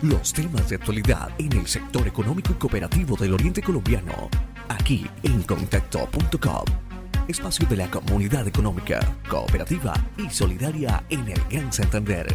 Los temas de actualidad en el sector económico y cooperativo del Oriente Colombiano. Aquí en Contacto.com. Espacio de la comunidad económica, cooperativa y solidaria en el Gran Santander.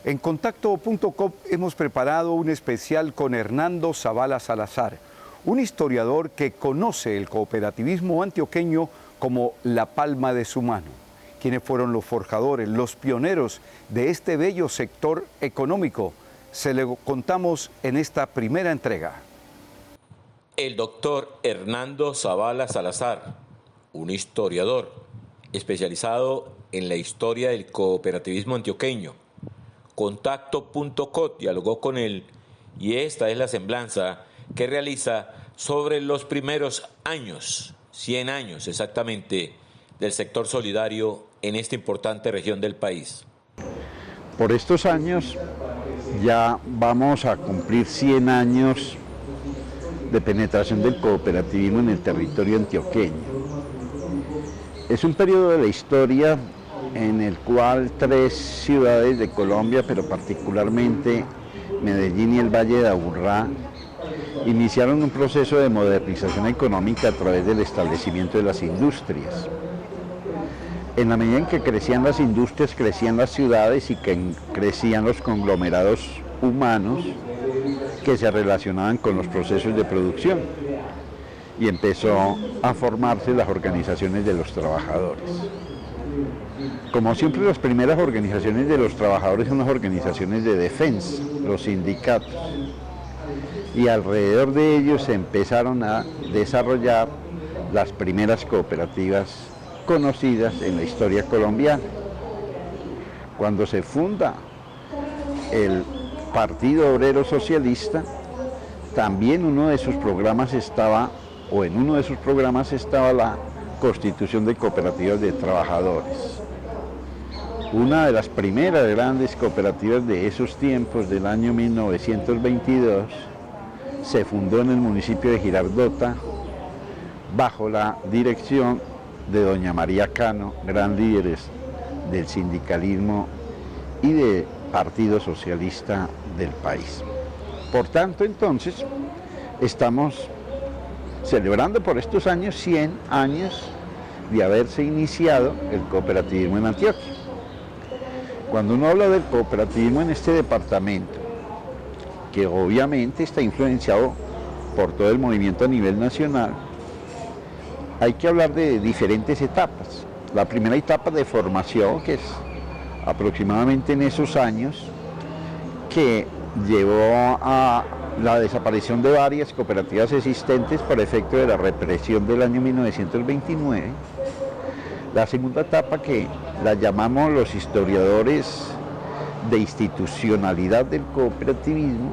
En Contacto.com hemos preparado un especial con Hernando Zavala Salazar, un historiador que conoce el cooperativismo antioqueño como la palma de su mano. Quienes fueron los forjadores, los pioneros de este bello sector económico, se lo contamos en esta primera entrega. El doctor Hernando Zavala Salazar, un historiador especializado en la historia del cooperativismo antioqueño. Contacto.com dialogó con él y esta es la semblanza que realiza sobre los primeros años, 100 años exactamente, del sector solidario en esta importante región del país. Por estos años ya vamos a cumplir 100 años de penetración del cooperativismo en el territorio antioqueño. Es un periodo de la historia en el cual 3 ciudades de Colombia, pero particularmente Medellín y el Valle de Aburrá, iniciaron un proceso de modernización económica a través del establecimiento de las industrias. En la medida en que crecían las industrias, crecían las ciudades y que crecían los conglomerados humanos que se relacionaban con los procesos de producción. Y empezó a formarse las organizaciones de los trabajadores. Como siempre, las primeras organizaciones de los trabajadores son las organizaciones de defensa, los sindicatos. Y alrededor de ellos se empezaron a desarrollar las primeras cooperativas conocidas en la historia colombiana. Cuando se funda el Partido Obrero Socialista, también en uno de sus programas estaba la constitución de cooperativas de trabajadores. Una de las primeras grandes cooperativas de esos tiempos, del año 1922, se fundó en el municipio de Girardota bajo la dirección de doña María Cano, gran líder del sindicalismo y del Partido Socialista del país. Por tanto, entonces, estamos celebrando por estos años 100 años de haberse iniciado el cooperativismo en Antioquia. Cuando uno habla del cooperativismo en este departamento, que obviamente está influenciado por todo el movimiento a nivel nacional, hay que hablar de diferentes etapas. La primera etapa de formación, que es aproximadamente en esos años, que llevó a la desaparición de varias cooperativas existentes por efecto de la represión del año 1929. La segunda etapa, que la llamamos los historiadores de institucionalidad del cooperativismo,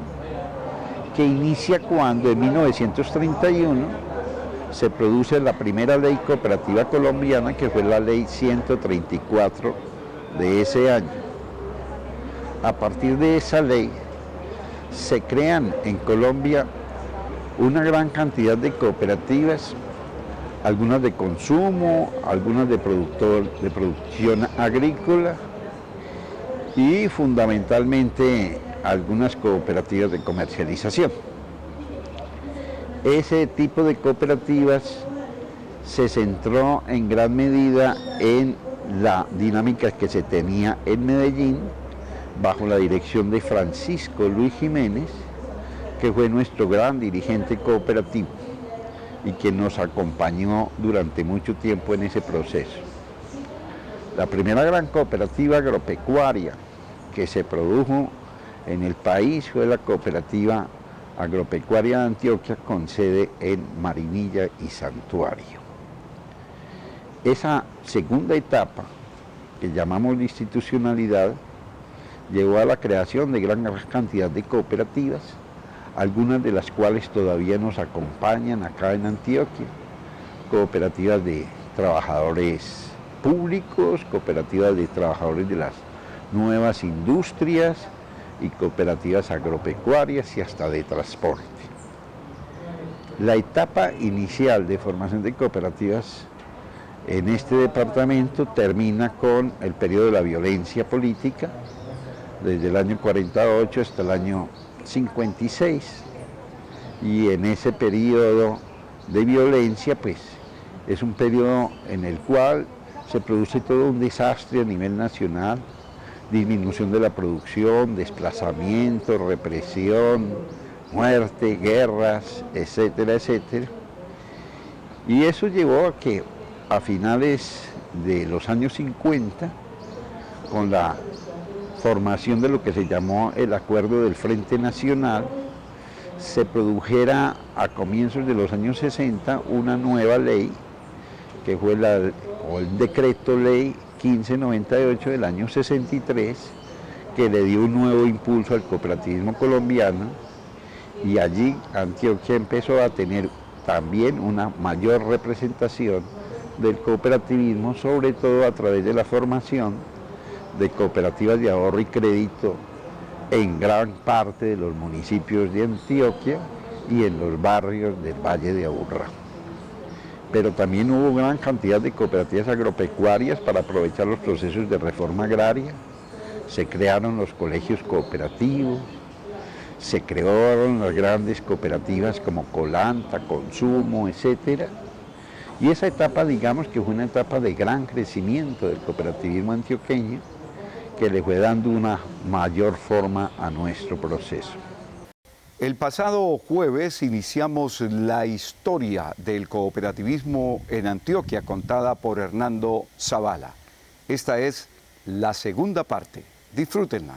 que inicia cuando en 1931 se produce la primera ley cooperativa colombiana, que fue la ley 134 de ese año. A partir de esa ley se crean en Colombia una gran cantidad de cooperativas, algunas de consumo, algunas de producción agrícola y fundamentalmente algunas cooperativas de comercialización. Ese tipo de cooperativas se centró en gran medida en la dinámica que se tenía en Medellín bajo la dirección de Francisco Luis Jiménez, que fue nuestro gran dirigente cooperativo y que nos acompañó durante mucho tiempo en ese proceso. La primera gran cooperativa agropecuaria que se produjo en el país fue la Cooperativa Agropecuaria de Antioquia, con sede en Marinilla y Santuario. Esa segunda etapa, que llamamos de institucionalidad, llevó a la creación de gran cantidad de cooperativas, algunas de las cuales todavía nos acompañan acá en Antioquia, cooperativas de trabajadores públicos, cooperativas de trabajadores de las nuevas industrias y cooperativas agropecuarias y hasta de transporte. La etapa inicial de formación de cooperativas en este departamento termina con el periodo de la violencia política, desde el año 48 hasta el año 56. Y en ese periodo de violencia, pues, es un periodo en el cual se produce todo un desastre a nivel nacional, disminución de la producción, desplazamiento, represión, muerte, guerras, etcétera, etcétera. Y eso llevó a que a finales de los años 50, con la formación de lo que se llamó el Acuerdo del Frente Nacional, se produjera a comienzos de los años 60 una nueva ley, que fue el Decreto Ley 1598 del año 63, que le dio un nuevo impulso al cooperativismo colombiano, y allí Antioquia empezó a tener también una mayor representación del cooperativismo, sobre todo a través de la formación de cooperativas de ahorro y crédito en gran parte de los municipios de Antioquia y en los barrios del Valle de Aburrá. Pero también hubo gran cantidad de cooperativas agropecuarias para aprovechar los procesos de reforma agraria. Se crearon los colegios cooperativos, se crearon las grandes cooperativas como Colanta, Consumo, etc. Y esa etapa, digamos que fue una etapa de gran crecimiento del cooperativismo antioqueño, que le fue dando una mayor forma a nuestro proceso. El pasado jueves iniciamos la historia del cooperativismo en Antioquia, contada por Hernando Zavala. Esta es la segunda parte. Disfrútenla.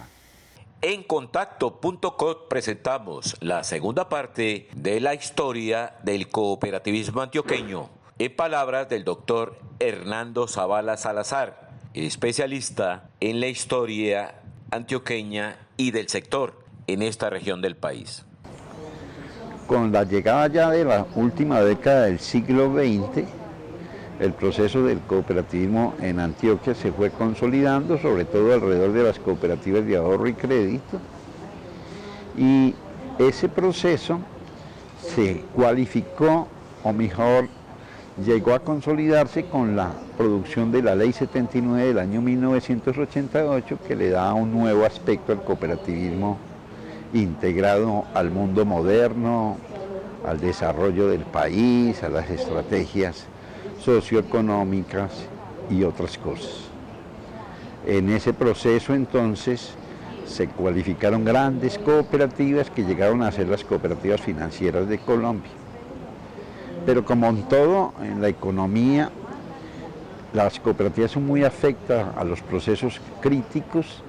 En Contacto.com presentamos la segunda parte de la historia del cooperativismo antioqueño, en palabras del doctor Hernando Zavala Salazar, especialista en la historia antioqueña y del sector en esta región del país. Con la llegada ya de la última década del siglo XX, el proceso del cooperativismo en Antioquia se fue consolidando, sobre todo alrededor de las cooperativas de ahorro y crédito, y ese proceso se cualificó, o mejor, llegó a consolidarse con la producción de la Ley 79 del año 1988, que le da un nuevo aspecto al cooperativismo integrado al mundo moderno, al desarrollo del país, a las estrategias socioeconómicas y otras cosas. En ese proceso entonces se cualificaron grandes cooperativas que llegaron a ser las cooperativas financieras de Colombia. Pero como en todo, en la economía, las cooperativas son muy afectas a los procesos críticos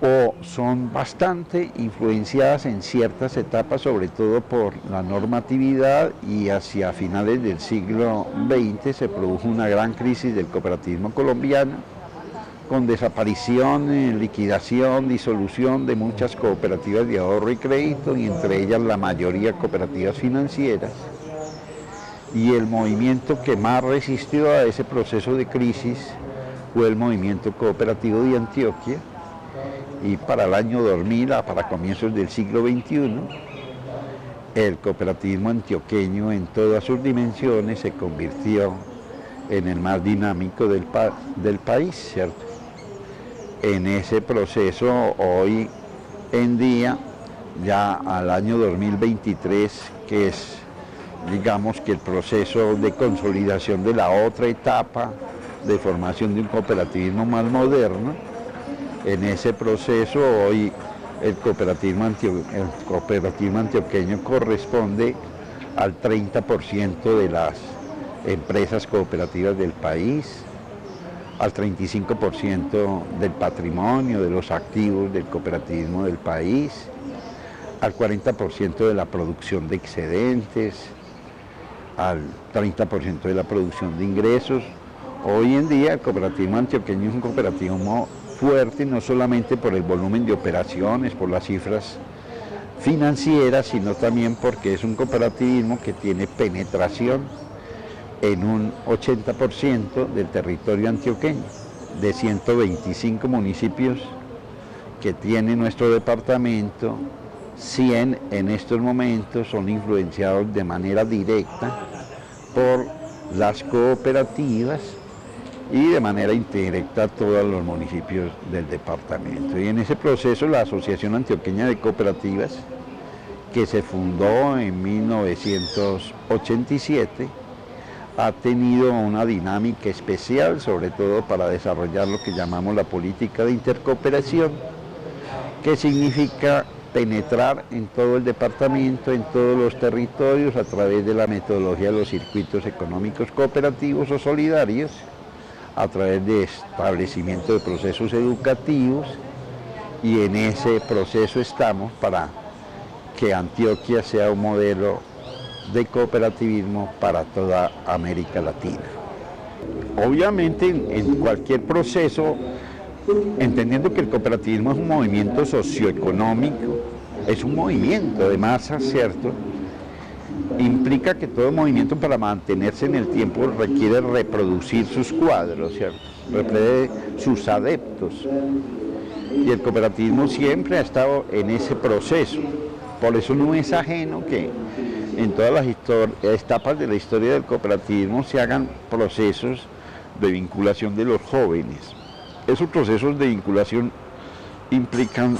o son bastante influenciadas en ciertas etapas, sobre todo por la normatividad, y hacia finales del siglo XX se produjo una gran crisis del cooperativismo colombiano, con desaparición, liquidación, disolución de muchas cooperativas de ahorro y crédito, y entre ellas la mayoría cooperativas financieras. Y el movimiento que más resistió a ese proceso de crisis fue el movimiento cooperativo de Antioquia, y para el año 2000, para comienzos del siglo XXI, el cooperativismo antioqueño en todas sus dimensiones se convirtió en el más dinámico del país, ¿cierto? En ese proceso, hoy en día, ya al año 2023, que es, digamos, que el proceso de consolidación de la otra etapa de formación de un cooperativismo más moderno, en ese proceso hoy el cooperativismo antioqueño corresponde al 30% de las empresas cooperativas del país, al 35% del patrimonio, de los activos del cooperativismo del país, al 40% de la producción de excedentes, al 30% de la producción de ingresos. Hoy en día el cooperativismo antioqueño es un cooperativismo fuerte, no solamente por el volumen de operaciones, por las cifras financieras, sino también porque es un cooperativismo que tiene penetración en un 80% del territorio antioqueño. De 125 municipios que tiene nuestro departamento, 100 en estos momentos son influenciados de manera directa por las cooperativas, y de manera indirecta a todos los municipios del departamento. Y en ese proceso la Asociación Antioqueña de Cooperativas, que se fundó en 1987, ha tenido una dinámica especial, sobre todo para desarrollar lo que llamamos la política de intercooperación, que significa penetrar en todo el departamento, en todos los territorios, a través de la metodología de los circuitos económicos cooperativos o solidarios, a través de establecimiento de procesos educativos, y en ese proceso estamos para que Antioquia sea un modelo de cooperativismo para toda América Latina. Obviamente en cualquier proceso, entendiendo que el cooperativismo es un movimiento socioeconómico, es un movimiento de masas, ¿cierto? Implica que todo movimiento, para mantenerse en el tiempo, requiere reproducir sus cuadros, ¿cierto? Requiere sus adeptos. Y el cooperativismo siempre ha estado en ese proceso. Por eso no es ajeno que en todas las etapas de la historia del cooperativismo se hagan procesos de vinculación de los jóvenes. Esos procesos de vinculación implican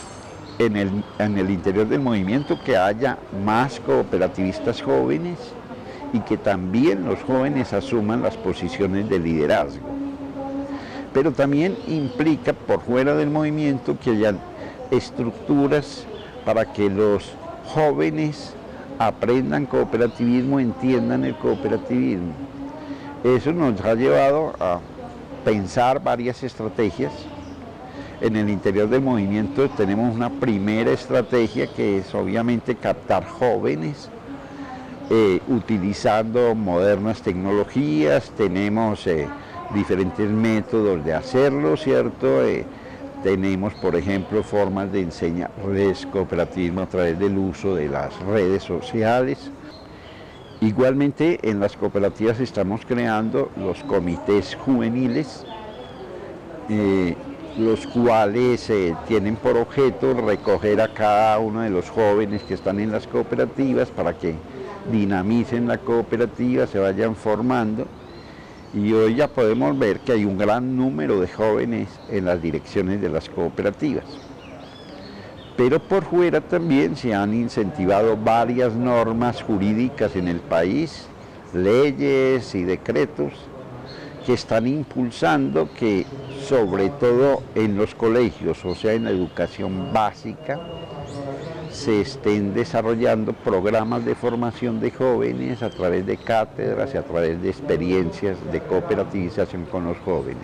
en el interior del movimiento que haya más cooperativistas jóvenes y que también los jóvenes asuman las posiciones de liderazgo. Pero también implica por fuera del movimiento que haya estructuras para que los jóvenes aprendan cooperativismo, entiendan el cooperativismo. Eso nos ha llevado a pensar varias estrategias. En el interior del movimiento tenemos una primera estrategia que es obviamente captar jóvenes, utilizando modernas tecnologías. Tenemos diferentes métodos de hacerlo, ¿cierto? Tenemos, por ejemplo, formas de enseñarles cooperativismo a través del uso de las redes sociales. Igualmente, en las cooperativas estamos creando los comités juveniles, los cuales tienen por objeto recoger a cada uno de los jóvenes que están en las cooperativas para que dinamicen la cooperativa, se vayan formando. Y hoy ya podemos ver que hay un gran número de jóvenes en las direcciones de las cooperativas. Pero por fuera también se han incentivado varias normas jurídicas en el país, leyes y decretos que están impulsando que, sobre todo en los colegios, o sea, en la educación básica, se estén desarrollando programas de formación de jóvenes a través de cátedras y a través de experiencias de cooperativización con los jóvenes.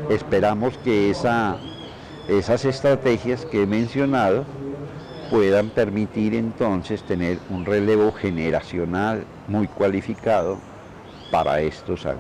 Esperamos que esas estrategias que he mencionado puedan permitir entonces tener un relevo generacional muy cualificado para estos años.